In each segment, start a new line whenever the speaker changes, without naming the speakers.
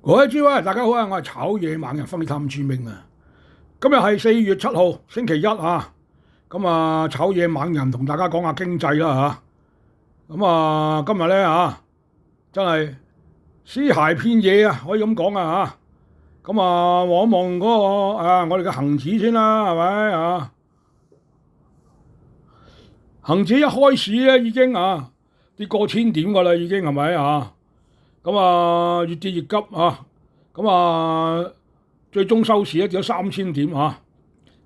各位諸位，大家好啊！我係炒嘢猛人分析探注明啊！今日係4月7號，星期一啊！咁啊，炒嘢猛人同大家講下經濟啦嚇。咁啊，今日咧嚇真係屍骸遍野啊，可以咁講啊嚇。咁啊，望一望嗰個我哋嘅恆指先啦，係咪啊？恆指一開始咧已經跌過千點㗎啦，已經係咪啊？咁啊，越跌越急啊！咁啊，最終收市咧跌咗3000點啊！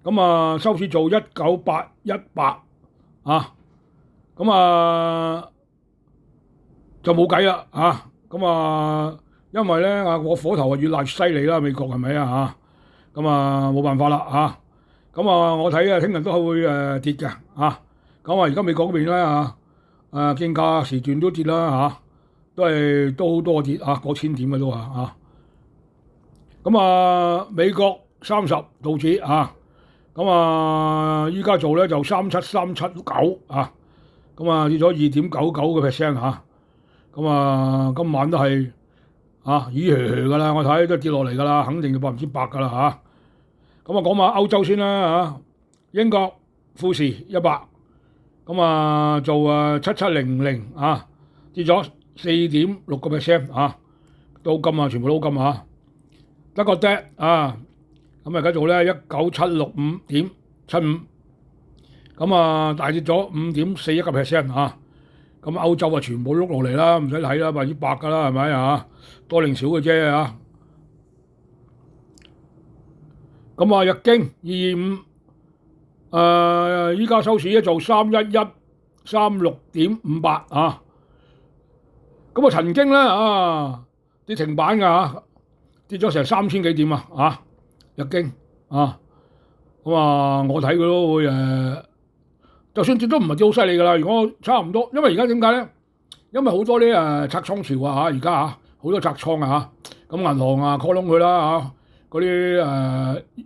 咁啊，收市做19818啊！咁啊就冇計啦啊！咁啊，因為咧個火頭越嚟越犀利啦，美國係咪啊嚇？咁啊冇辦法啦啊！咁啊，我睇聽日都係會跌嘅啊！咁啊，而家美國嗰邊咧競價時段都跌啦嚇，都好多跌過千點嘅都啊！咁啊，美國30道指咁啊依家做咧就37379咁啊跌咗2.99%咁啊今晚都係咦㗎啦，我睇都跌落嚟㗎啦，肯定要100%㗎啦咁啊講下歐洲先啦英國富時100咁啊做7700跌咗4.6%都金全部都金德國 DAX 咁而家做咧19765.75咁大跌咗5.41%咁歐洲全部碌落嚟啦，唔使睇啦，100%㗎啦，係咪多定少嘅啫咁日經225依家收市咧做31136.58咁曾經咧跌停板㗎跌咗成3000幾點日經咁我睇佢都會就算跌都唔係跌好犀利㗎啦。如果差唔多，因為而家點解咧？因為好多啲拆倉潮而家好多拆倉咁銀行call 窿佢啦嗰啲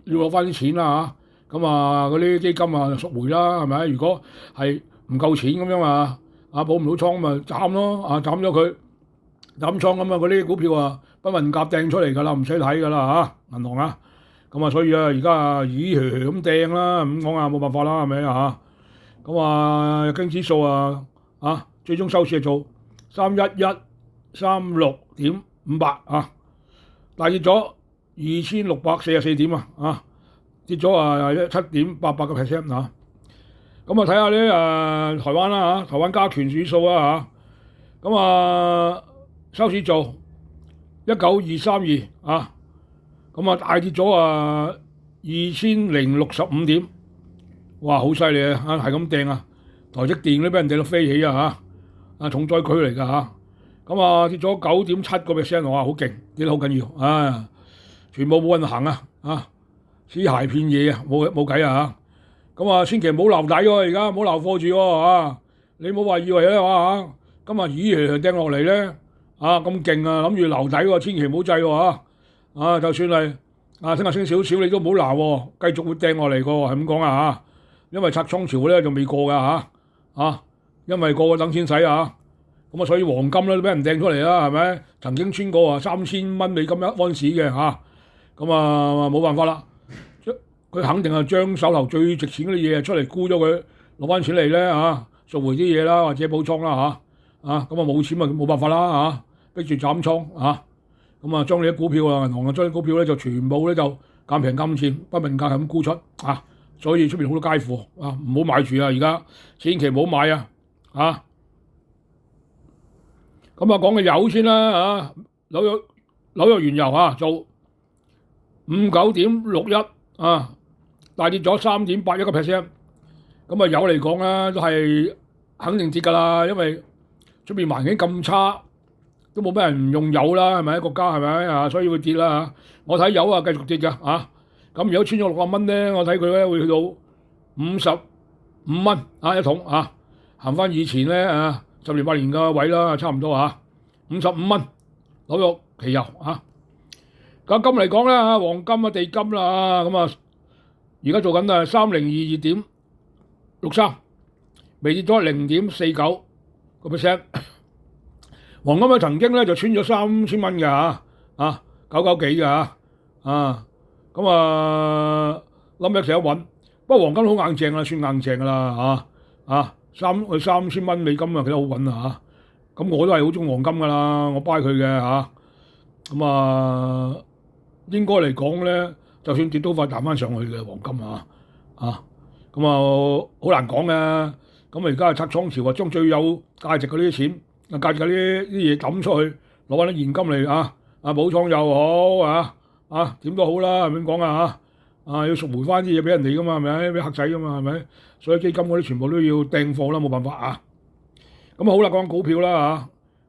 要攞翻啲錢啦咁嗰啲基金贖回啦，係咪？如果係唔夠錢咁樣補唔到倉咪斬咯斬咗佢斬倉咁嗰啲股票不問價掟出嚟㗎啦，唔使睇㗎啦銀行咁所以而家咦咁掟啦，咁講冇辦法啦，係咪咁日經指數最終收市係做31136.58大跌咗2644點跌咗7.88%咁睇下咧台灣啦台灣加權指數咁收市做19232咁大跌咗2065點，哇好犀利係咁掟台積電都俾人掟到飛起重災區嚟㗎咁跌咗9.7%好勁，跌得好緊要全部冇運行屍骸遍野冇計咁千祈唔好留底喎，而家唔好留貨住你唔好話以為咧今日咦掟落嚟咧咁勁諗住留底喎，千祈唔好制就算係聽日升少少，你都唔好鬧繼續會掟落嚟個係咁講因為拆倉潮咧仲未過㗎因為個個等錢使咁所以黃金咧都俾人掟出嚟啦，係咪？曾經穿過3000蚊美金一盎司嘅咁冇辦法啦，佢肯定係將手頭最值錢嗰啲嘢出嚟沽咗佢，攞翻錢嚟咧贖回啲嘢啦，或者補倉啦咁冇錢咪冇辦法啦逼住斬倉咁將你啲股票銀行將啲股票咧就全部咧就減平減賤，不問價係咁沽出所以出面好多街貨唔好買住而家千祈唔好買咁講嘅油先啦紐約原油做59.61大跌咗3.81%咁油嚟講咧都係肯定跌㗎啦，因為出面環境咁差。都冇咩人唔用油啦，係咪？國家係咪所以會跌啦我睇油繼續跌㗎咁如果穿咗60蚊咧，我睇佢咧會去到55蚊一桶行翻以前咧10年8年嘅位啦，差唔多55蚊紐約期油咁金嚟講咧黃金地金啦咁而家做緊3022.63未跌咗0.49%。黃金曾經咧就穿咗3000蚊嘅咁九幾嘅嚇，咁冧一成一穩，不過黃金好硬淨啦，算硬淨噶啦3000蚊美金啊，幾得好穩啊嚇，咁我都係好中意黃金噶啦，我 buy 佢嘅嚇，咁應該嚟講咧，就算跌都快彈翻上去嘅黃金咁好難講嘅，咁而家係拆倉潮啊，將最有價值嗰啲錢，價值嗰啲嘢抌出去，攞翻啲現金嚟補倉又好點都好啦，係咪咁講要贖回翻啲嘢俾人哋噶嘛，係咪？俾客仔噶嘛，係咪？所以基金嗰啲全部都要掟貨啦，冇辦法咁好啦，講股票啦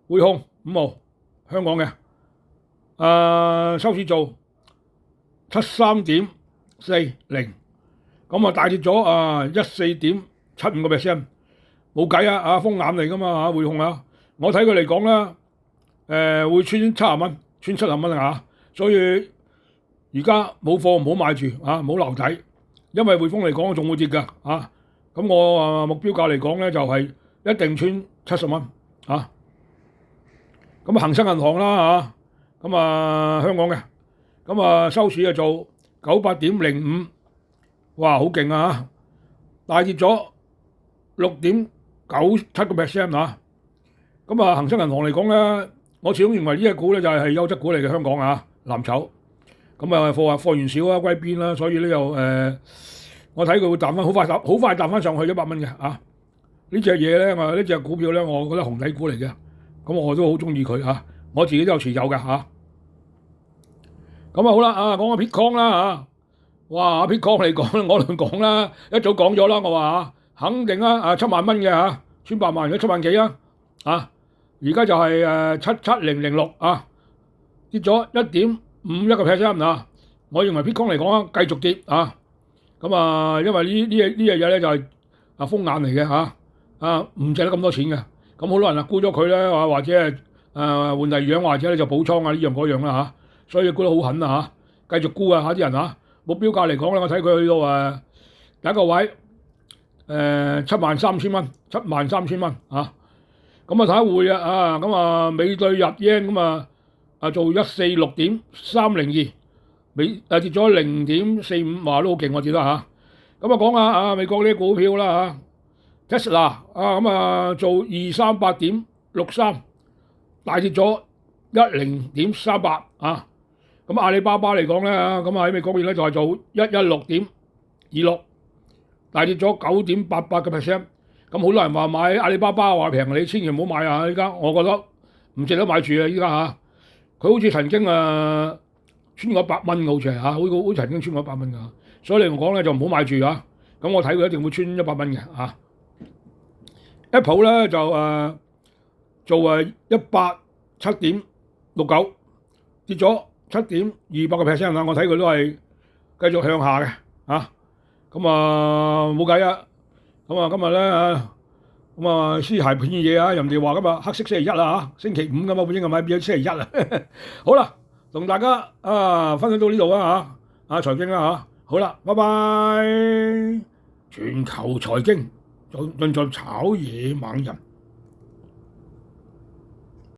匯控5號香港嘅收市做73.40，咁大跌咗14.75%，冇計風眼嚟噶嘛匯控我睇佢嚟講啦，會穿70蚊，穿70蚊所以而家冇貨唔好買住唔好留底，因為匯豐嚟講仲會跌㗎咁我目標價嚟講咧就係一定穿70蚊咁恒生銀行啦咁香港嘅咁收市做98.05，哇好勁大跌咗6.97%咁恒生銀行嚟講咧，我始終認為呢隻股咧就係優質股嚟嘅，香港藍籌，咁貨源少歸邊啦，所以咧又我睇佢會彈翻好快彈翻上去100蚊嘅呢隻嘢咧，呢隻股票咧，我覺得紅底股嚟嘅，咁我都好中意佢我自己都有持有嘅咁好啦講下 Bitcoin 啦哇 Bitcoin 嚟講我同講啦，一早講咗啦，我話肯定7萬蚊嘅穿8萬，而家7萬幾而家就係77006跌咗1.51%我認為 Bitcoin 嚟講繼續跌咁因為呢樣嘢咧就係風眼嚟嘅唔值得咁多錢嘅，咁好多人沽咗佢咧或者係換第二樣，或者咧就補倉呢樣嗰樣啦所以沽得好狠繼續沽啲人目標價嚟講咧，我睇佢去到第一個位73000蚊，73000蚊咁睇下匯咁美對日 yen 咁做146.302，跌咗0.45，話都好勁我記得咁講下美國啲股票啦Tesla 做238.63，大跌咗10.38咁阿里巴巴嚟講咧咁喺美國邊咧就係做116.26，大跌咗9.88%。咁好多人話買阿里巴巴話平，你千祈唔好買依家我覺得唔值得買住依家佢好似曾經穿過100蚊，好似係好曾經穿過100蚊㗎，所以嚟講咧就唔好買住咁我睇佢一定會穿100蚊嘅Apple 咧就做187.69，跌咗7.28%我睇佢都係繼續向下嘅咁冇計咁今日咧屍骸遍野人哋話今日黑色星期一星期5本應該買變咗星期一好啦，同大家分享到呢度財經好啦，拜拜。全球財經盡在炒野猛人。